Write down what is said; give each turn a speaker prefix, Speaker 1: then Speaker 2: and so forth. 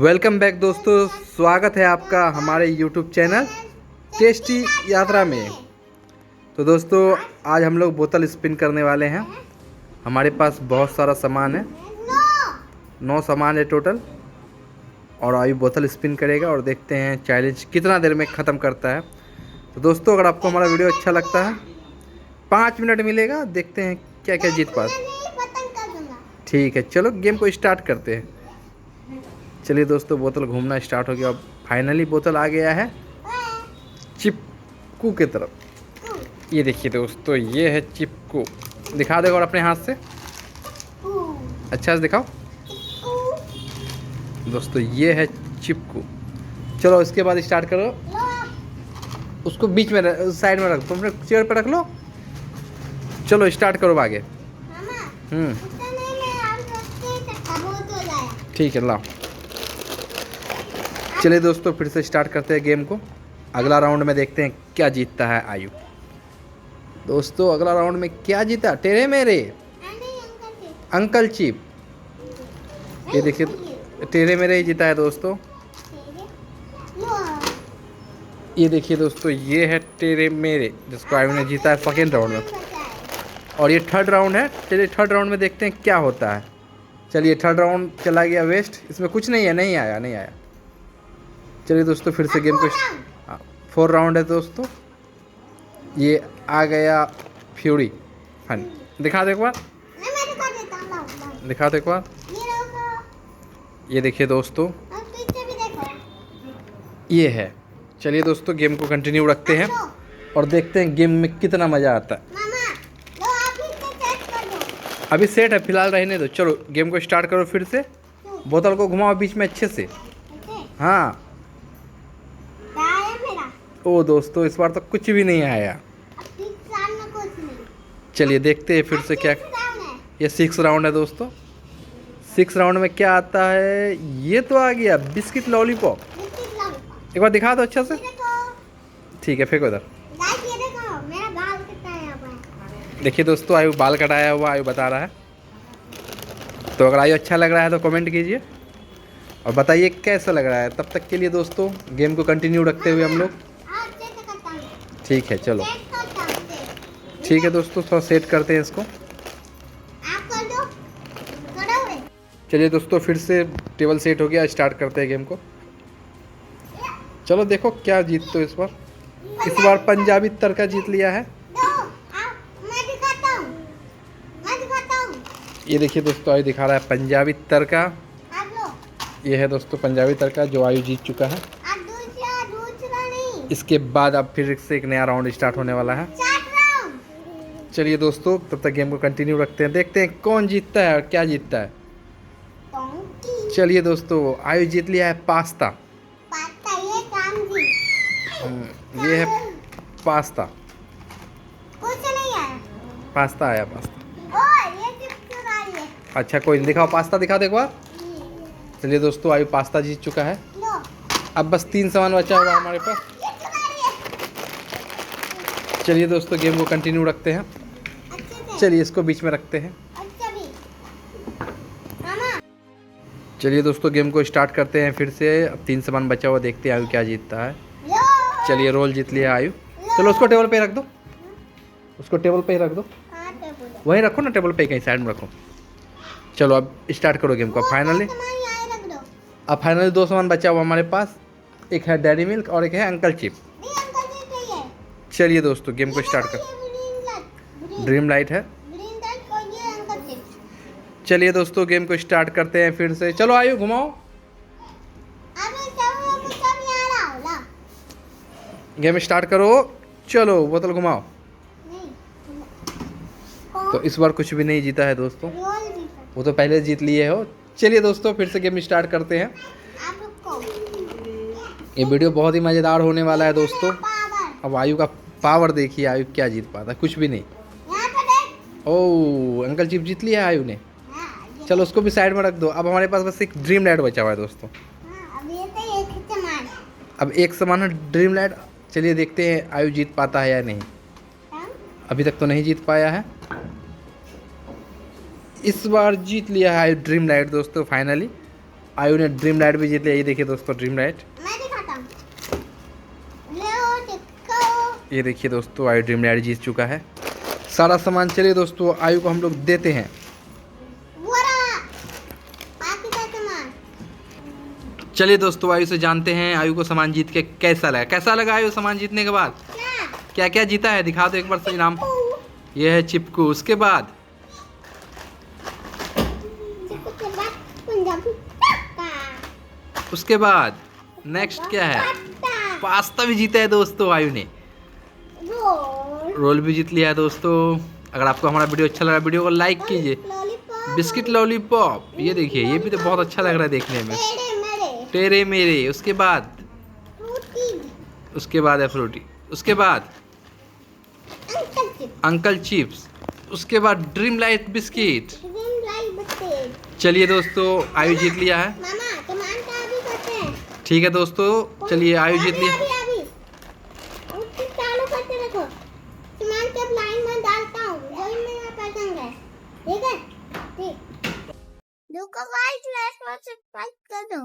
Speaker 1: Welcome back दोस्तों, स्वागत है आपका हमारे यूट्यूब चैनल टेस्टी यात्रा में। तो दोस्तों आज हम लोग बोतल स्पिन करने वाले हैं। हमारे पास बहुत सारा सामान है, 9 सामान है टोटल। और अभी बोतल स्पिन करेगा और देखते हैं चैलेंज कितना देर में ख़त्म करता है। तो दोस्तों अगर आपको हमारा वीडियो अच्छा लगता है 5 मिनट मिलेगा, देखते हैं क्या क्या जीत पास। ठीक है, चलो गेम को स्टार्ट करते हैं। चलिए दोस्तों बोतल घूमना स्टार्ट हो गया। अब फाइनली बोतल आ गया है चिपकू की तरफ। ये देखिए दोस्तों, ये है चिपकू। दिखा दो और अपने हाथ से अच्छा से दिखाओ दोस्तों, ये है चिपकू। चलो इसके बाद स्टार्ट करो। उसको बीच में साइड में रख, तुम चेयर पर रख लो। चलो स्टार्ट करो आगे। ठीक है, लाओ। चलिए दोस्तों फिर से स्टार्ट करते हैं गेम को। अगला राउंड में देखते हैं क्या जीतता है आयु। दोस्तों अगला राउंड में क्या जीता? टेढ़े मेरे अंकल चिप। ये देखिए टेढ़े मेरे ही जीता है दोस्तों। ये देखिए दोस्तों, ये है टेढ़े मेरे जिसको आयु ने जीता है सेकेंड राउंड में। और ये थर्ड राउंड है। चलिए थर्ड राउंड में देखते हैं क्या होता है। चलिए थर्ड राउंड चला गया वेस्ट, इसमें कुछ नहीं है, नहीं आया। चलिए दोस्तों फिर से गेम को 4 राउंड है दोस्तों। ये आ गया फ्यूरी फन। दिखा दो एक बार, दिखा दो एक बार। ये देखिए दोस्तों, ये है। चलिए दोस्तों गेम को कंटिन्यू रखते हैं और देखते हैं गेम में कितना मज़ा आता है। अभी सेट है, फिलहाल रहने दो। चलो गेम को स्टार्ट करो फिर से। बोतल को घुमाओ बीच में अच्छे से। हाँ ओ दोस्तों, इस बार तो कुछ भी नहीं आया। चलिए देखते हैं फिर से क्या। ये 6 राउंड है दोस्तों। 6 राउंड में क्या आता है? ये तो आ गया बिस्किट लॉलीपॉप। एक बार दिखा दो अच्छा से। ठीक है, फेंको इधर। देखिए दोस्तों आयु बाल कटाया हुआ आयु बता रहा है। तो अगर आयु अच्छा लग रहा है तो कमेंट कीजिए और बताइए कैसा लग रहा है। तब तक के लिए दोस्तों गेम को कंटिन्यू रखते हुए हम लोग। ठीक है चलो, ठीक है दोस्तों, थोड़ा सेट करते हैं इसको। चलिए दोस्तों फिर से टेबल सेट हो गया, स्टार्ट करते हैं गेम को। चलो देखो क्या जीत तो इस बार पंजाबी तड़का जीत लिया है। ये देखिए दोस्तों आयु दिखा रहा है पंजाबी तड़का। ये है दोस्तों पंजाबी तड़का जो आयु जीत चुका है। इसके बाद अब फिर से एक नया राउंड स्टार्ट होने वाला है। चलिए दोस्तों तब तक गेम को कंटिन्यू रखते हैं, देखते हैं कौन जीतता है और क्या जीतता है। चलिए दोस्तों आयु जीत लिया है पास्ता। ये है पास्ता। पास्ता आया, पास्ता। अच्छा कोई नहीं, दिखाओ पास्ता, दिखा दो एक बार। चलिए दोस्तों आयु पास्ता जीत चुका है। अब बस 3 सामान बचा हुआ है हमारे पास। चलिए दोस्तों गेम को कंटिन्यू रखते हैं। चलिए इसको बीच में रखते हैं। चलिए दोस्तों गेम को स्टार्ट करते हैं फिर से। अब 3 सामान बचा हुआ, देखते हैं आयु क्या जीतता है। चलिए रोल जीत लिया आयु। चलो उसको टेबल पे रख दो, उसको टेबल पे ही रख दो। वहीं रखो ना, टेबल पे कहीं साइड में रखो। चलो अब स्टार्ट करो गेम को। अब फाइनली 2 सामान बचा हुआ हमारे पास। एक है डेयरी मिल्क और एक है अंकल चिप। चलिए दोस्तों गेम को स्टार्ट कर। ड्रीम लाइट है। चलिए दोस्तों गेम को स्टार्ट करते हैं फिर से। चलो आयु घुमाओ, गेम स्टार्ट करो। चलो बोतल घुमाओ। तो इस बार कुछ भी नहीं जीता है दोस्तों, वो तो पहले जीत लिए हो। चलिए दोस्तों फिर से गेम स्टार्ट करते हैं। ये वीडियो बहुत ही मज़ेदार होने वाला है दोस्तों। अब आयु का पावर देखिए, आयु क्या जीत पाता है, कुछ भी नहीं। ओह अंकल चिप जीत लिया आयु ने। चलो उसको भी साइड में रख दो। अब हमारे पास बस एक ड्रीम लाइट बचा हुआ है दोस्तों। अब एक सामान है ड्रीम लाइट। चलिए देखते हैं आयु जीत पाता है या नहीं। अभी तक तो नहीं जीत पाया है। इस बार जीत लिया है ड्रीम लाइट दोस्तों फाइनली। आयु ने ड्रीम लाइट भी जीत लिया। ये देखिए दोस्तों ड्रीम लाइट,
Speaker 2: मैं दिखाता हूँ। ले दिखाओ।
Speaker 1: ये देखिए दोस्तों आयु ड्रीम लाइट जीत चुका है। सारा सामान चलिए दोस्तों आयु को हम लोग देते हैं।
Speaker 2: बाकी का सामान
Speaker 1: चलिए दोस्तों आयु से जानते हैं आयु को सामान जीत के कैसा लगा। कैसा लगा आयु सामान जीतने के बाद? क्या क्या जीता है दिखा दो एक बार से इनाम। ये है चिपकू। उसके बाद उसके बाद नेक्स्ट क्या है? पास्ता भी जीता है दोस्तों आयु ने। रोल भी जीत लिया है दोस्तों। अगर आपको हमारा वीडियो अच्छा लगा वीडियो को लाइक कीजिए। बिस्किट लॉलीपॉप, ये देखिए ये भी तो बहुत अच्छा लग रहा है देखने में, टेढ़े मेरे। उसके बाद है फ्रूटी। उसके बाद अंकल चिप्स। उसके बाद ड्रीम लाइट बिस्किट। चलिए दोस्तों आयु जीत लिया है। ठीक है दोस्तों चलिए आयु जीत लिया।
Speaker 2: चालू करके रखो। सामान सब लाइन में डालता हूँ जो मेरा पसंद है। ठीक है, ठीक। जो को लाइक सब्सक्राइब कर दो।